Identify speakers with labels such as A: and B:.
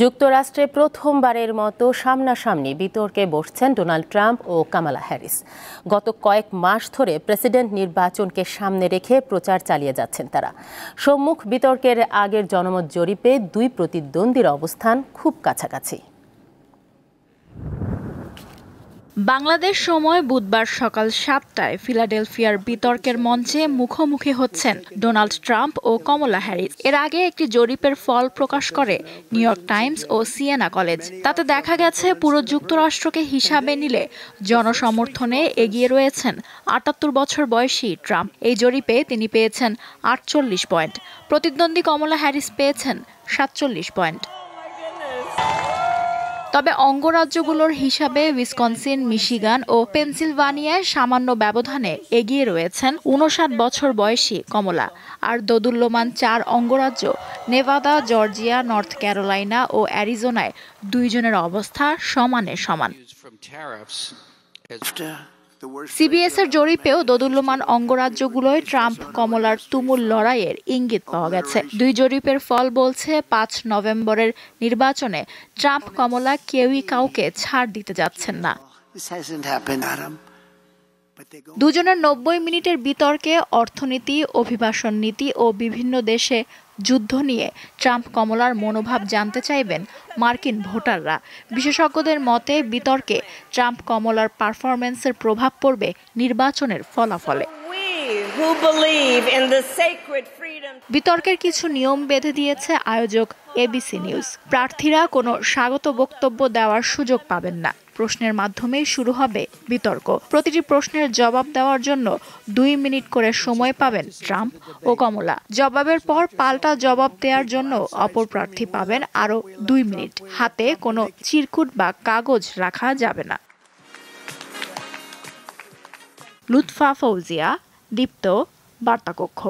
A: যুক্তরাষ্ট্রে প্রথমবারের মতো সামনাসামনি বিতর্কে বসছেন ডোনাল্ড ট্রাম্প ও কামালা হ্যারিস। গত কয়েক মাস ধরে প্রেসিডেন্ট নির্বাচনকে সামনে রেখে প্রচার চালিয়ে যাচ্ছেন তারা। সম্মুখ বিতর্কের আগের জনমত জরিপে দুই প্রতিদ্বন্দ্বীর অবস্থান খুব কাছাকাছি।
B: বাংলাদেশ সময় বুধবার সকাল 7টায় ফিলাডেলফিয়ার বিতর্কের মঞ্চে মুখোমুখি হচ্ছেন ডোনাল্ড ট্রাম্প ও কমলা হ্যারিস। এর আগে একটি জরিপের ফল প্রকাশ করে নিউ ইয়র্ক টাইমস ও সিয়েনা কলেজ। তাতে দেখা গেছে পুরো যুক্তরাষ্ট্রকে হিসাবে নিলে জনসমর্থনে এগিয়ে রয়েছেন ৭৮ বছর বয়সী ট্রাম্প। এই জরিপে তিনি পেয়েছেন ৪৮ পয়েন্ট, প্রতিদ্বন্দ্বী কমলা হ্যারিস পেয়েছেন ৪৭ পয়েন্ট। তবে অঙ্গরাজ্যগুলোর হিসাবে উইসকনসিন, মিশিগান ও পেনসিলভানিয়ায় সামান্য ব্যবধানে এগিয়ে রয়েছেন ৫৯ বছর বয়সী কমলা। আর দোদুল্যমান ৪ অঙ্গরাজ্য নেভাদা, জর্জিয়া, নর্থ ক্যারোলাইনা ও অ্যারিজোনায় দুইজনের অবস্থা সমানে সমান। সিবিএস এর জরিপেও দোদুল্যমান অঙ্গরাজ্যগুলোয় ট্রাম্প কমলার তুমুল লড়াইয়ের ইঙ্গিত পাওয়া গেছে। দুই জরিপের ফল বলছে ৫ নভেম্বরের নির্বাচনে ট্রাম্প কমলা কেউই কাউকে ছাড় দিতে যাচ্ছেন না। দুজনের ৯০ মিনিটের বিতর্কে অর্থনীতি, অভিবাসন নীতি ও বিভিন্ন দেশে যুদ্ধ নিয়ে ট্রাম্প কমলার মনোভাব জানতে চাইবেন মার্কিন ভোটাররা। বিশেষজ্ঞদের মতে বিতর্কে ট্রাম্প কমলার পারফরম্যান্সের প্রভাব পড়বে নির্বাচনের ফলাফলে। বিতর্কের কিছু নিয়ম বেঁধে দিয়েছে আয়োজক এবিসি নিউজ। প্রার্থীরা কোনো স্বাগত বক্তব্য দেওয়ার সুযোগ পাবেন না। প্রশ্নের মাধ্যমেই শুরু হবে বিতর্ক। প্রতিটি প্রশ্নের জবাব দেওয়ার জন্য ২ মিনিট করে সময় পাবেন ট্রাম্প ও কমলা। জবাবের পর পাল্টা জবাব দেওয়ার জন্য অপর প্রার্থী পাবেন আরও ২ মিনিট। হাতে কোনো চিরকুট বা কাগজ রাখা যাবে না। লুৎফা ফৌজিয়া, দীপ্ত, বার্তাকক্ষ।